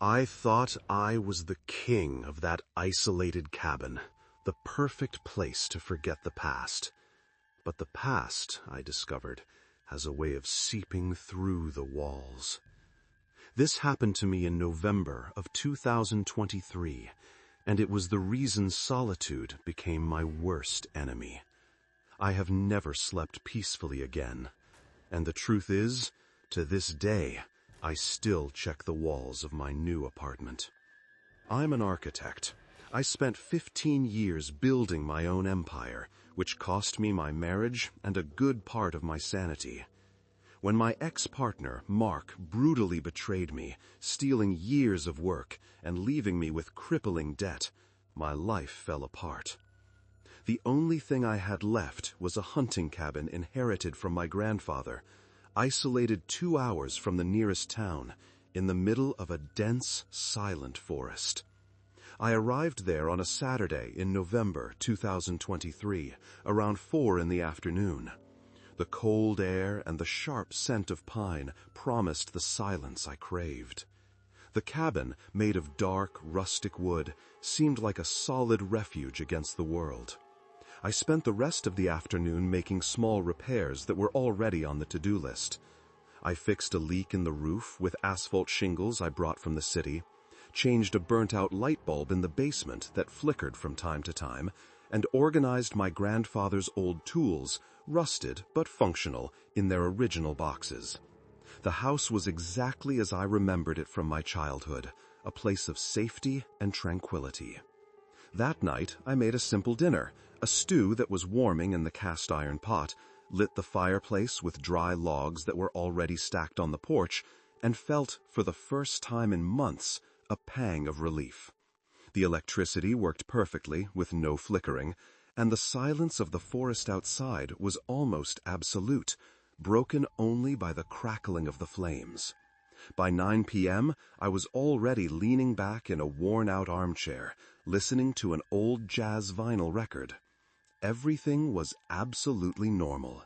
I thought I was the king of that isolated cabin, the perfect place to forget the past. But the past, I discovered, has a way of seeping through the walls. This happened to me in November of 2023, and it was the reason solitude became my worst enemy. I have never slept peacefully again, and the truth is, to this day, I still check the walls of my new apartment. I'm an architect. I spent 15 years building my own empire, which cost me my marriage and a good part of my sanity. When my ex-partner, Mark, brutally betrayed me, stealing years of work and leaving me with crippling debt, my life fell apart. The only thing I had left was a hunting cabin inherited from my grandfather, isolated 2 hours from the nearest town, in the middle of a dense, silent forest. I arrived there on a Saturday in November 2023, around 4 in the afternoon. The cold air and the sharp scent of pine promised the silence I craved. The cabin, made of dark, rustic wood, seemed like a solid refuge against the world. I spent the rest of the afternoon making small repairs that were already on the to-do list. I fixed a leak in the roof with asphalt shingles I brought from the city, changed a burnt-out light bulb in the basement that flickered from time to time, and organized my grandfather's old tools, rusted but functional, in their original boxes. The house was exactly as I remembered it from my childhood, a place of safety and tranquility. That night, I made a simple dinner, a stew that was warming in the cast-iron pot, lit the fireplace with dry logs that were already stacked on the porch, and felt, for the first time in months, a pang of relief. The electricity worked perfectly, with no flickering, and the silence of the forest outside was almost absolute, broken only by the crackling of the flames. By 9 p.m., I was already leaning back in a worn-out armchair, listening to an old jazz vinyl record. Everything was absolutely normal.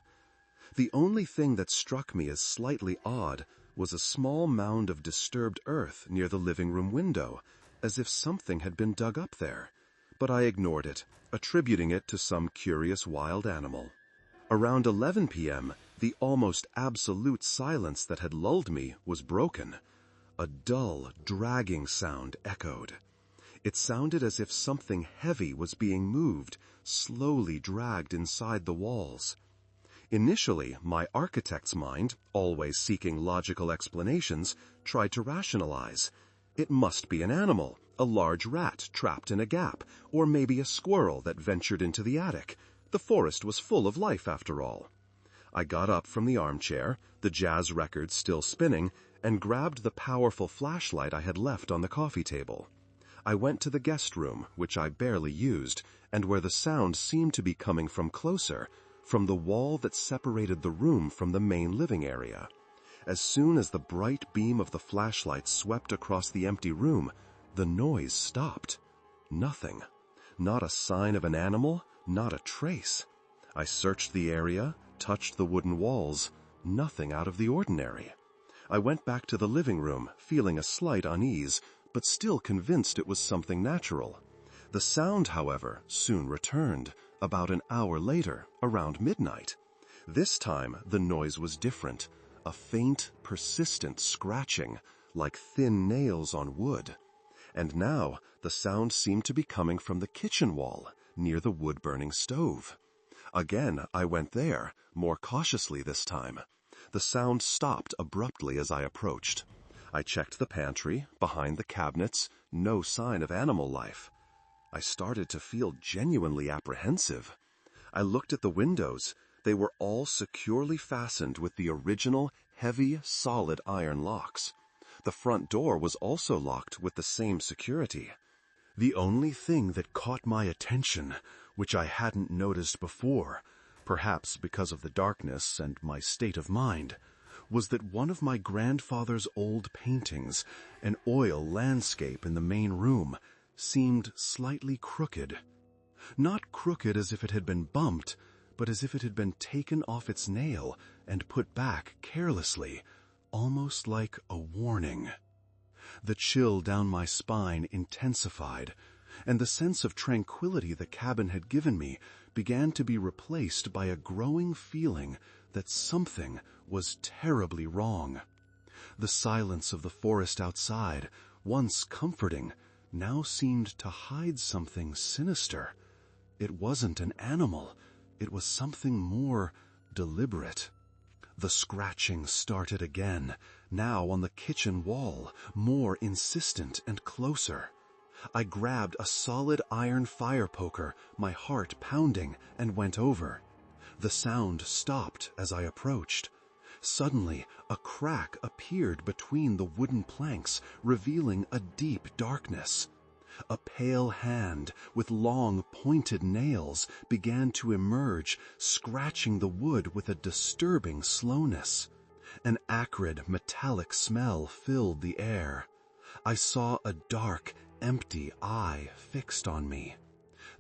The only thing that struck me as slightly odd was a small mound of disturbed earth near the living room window, as if something had been dug up there. But I ignored it, attributing it to some curious wild animal. Around 11 p.m., the almost absolute silence that had lulled me was broken. A dull, dragging sound echoed. It sounded as if something heavy was being moved, slowly dragged inside the walls. Initially, my architect's mind, always seeking logical explanations, tried to rationalize. It must be an animal, a large rat trapped in a gap, or maybe a squirrel that ventured into the attic. The forest was full of life, after all. I got up from the armchair, the jazz record still spinning, and grabbed the powerful flashlight I had left on the coffee table. I went to the guest room, which I barely used, and where the sound seemed to be coming from closer, from the wall that separated the room from the main living area. As soon as the bright beam of the flashlight swept across the empty room, the noise stopped. Nothing. Not a sign of an animal, not a trace. I searched the area, touched the wooden walls. Nothing out of the ordinary. I went back to the living room, feeling a slight unease, but still convinced it was something natural. The sound, however, soon returned, about an hour later, around midnight. This time, the noise was different, a faint, persistent scratching, like thin nails on wood. And now, the sound seemed to be coming from the kitchen wall, near the wood-burning stove. Again, I went there, more cautiously this time. The sound stopped abruptly as I approached. I checked the pantry, behind the cabinets, no sign of animal life. I started to feel genuinely apprehensive. I looked at the windows. They were all securely fastened with the original, heavy, solid iron locks. The front door was also locked with the same security. The only thing that caught my attention, which I hadn't noticed before, perhaps because of the darkness and my state of mind, was that one of my grandfather's old paintings, an oil landscape in the main room, seemed slightly crooked. Not crooked as if it had been bumped, but as if it had been taken off its nail and put back carelessly, almost like a warning. The chill down my spine intensified, and the sense of tranquility the cabin had given me began to be replaced by a growing feeling that something was terribly wrong. The silence of the forest outside, once comforting, now seemed to hide something sinister. It wasn't an animal. It was something more deliberate. The scratching started again, now on the kitchen wall, more insistent and closer. I grabbed a solid iron fire poker, my heart pounding, and went over. The sound stopped as I approached. Suddenly, a crack appeared between the wooden planks, revealing a deep darkness. A pale hand with long, pointed nails began to emerge, scratching the wood with a disturbing slowness. An acrid, metallic smell filled the air. I saw a dark, empty eye fixed on me.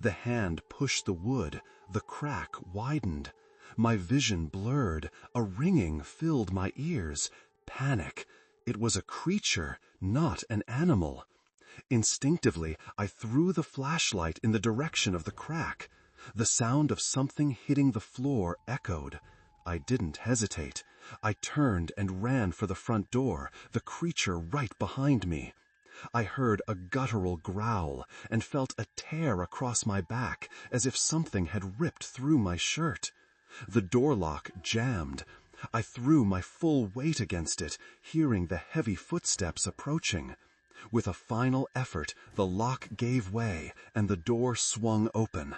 The hand pushed the wood, the crack widened. My vision blurred, a ringing filled my ears. Panic. It was a creature, not an animal. Instinctively, I threw the flashlight in the direction of the crack. The sound of something hitting the floor echoed. I didn't hesitate. I turned and ran for the front door, the creature right behind me. I heard a guttural growl and felt a tear across my back as if something had ripped through my shirt. The door lock jammed. I threw my full weight against it, hearing the heavy footsteps approaching. With a final effort, the lock gave way and the door swung open.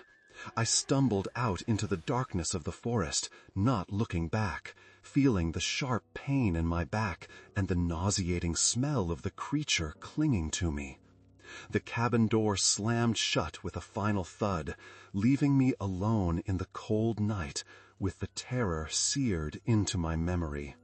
I stumbled out into the darkness of the forest, not looking back, feeling the sharp pain in my back and the nauseating smell of the creature clinging to me. The cabin door slammed shut with a final thud, leaving me alone in the cold night with the terror seared into my memory.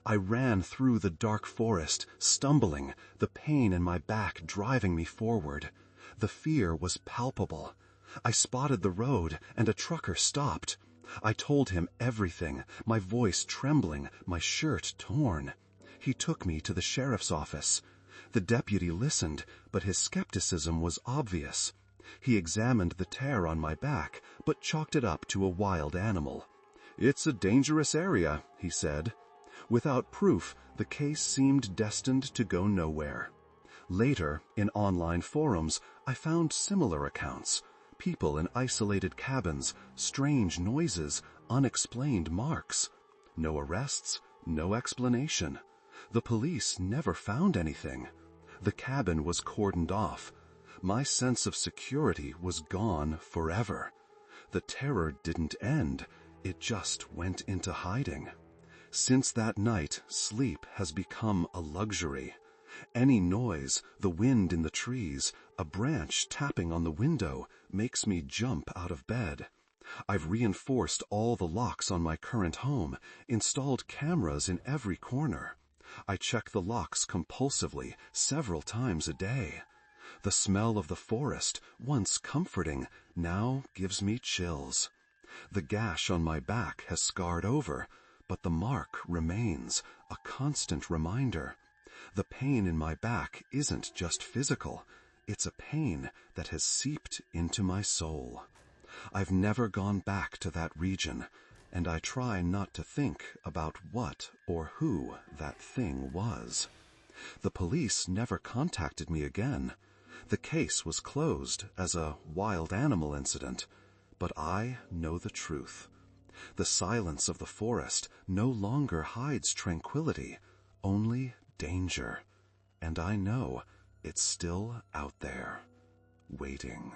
I ran through the dark forest, stumbling, the pain in my back driving me forward. The fear was palpable. I spotted the road, and a trucker stopped. I told him everything, my voice trembling, my shirt torn. He took me to the sheriff's office. The deputy listened, but his skepticism was obvious. He examined the tear on my back, but chalked it up to a wild animal. "It's a dangerous area," he said. Without proof, the case seemed destined to go nowhere. Later, in online forums, I found similar accounts. People in isolated cabins, strange noises, unexplained marks. No arrests, no explanation. The police never found anything. The cabin was cordoned off. My sense of security was gone forever. The terror didn't end. It just went into hiding. Since that night, sleep has become a luxury. Any noise, the wind in the trees, a branch tapping on the window, makes me jump out of bed. I've reinforced all the locks on my current home, installed cameras in every corner. I check the locks compulsively, several times a day. The smell of the forest, once comforting, now gives me chills. The gash on my back has scarred over, but the mark remains, a constant reminder. The pain in my back isn't just physical. It's a pain that has seeped into my soul. I've never gone back to that region, and I try not to think about what or who that thing was. The police never contacted me again. The case was closed as a wild animal incident, but I know the truth. The silence of the forest no longer hides tranquility, only danger. And I know it's still out there, waiting.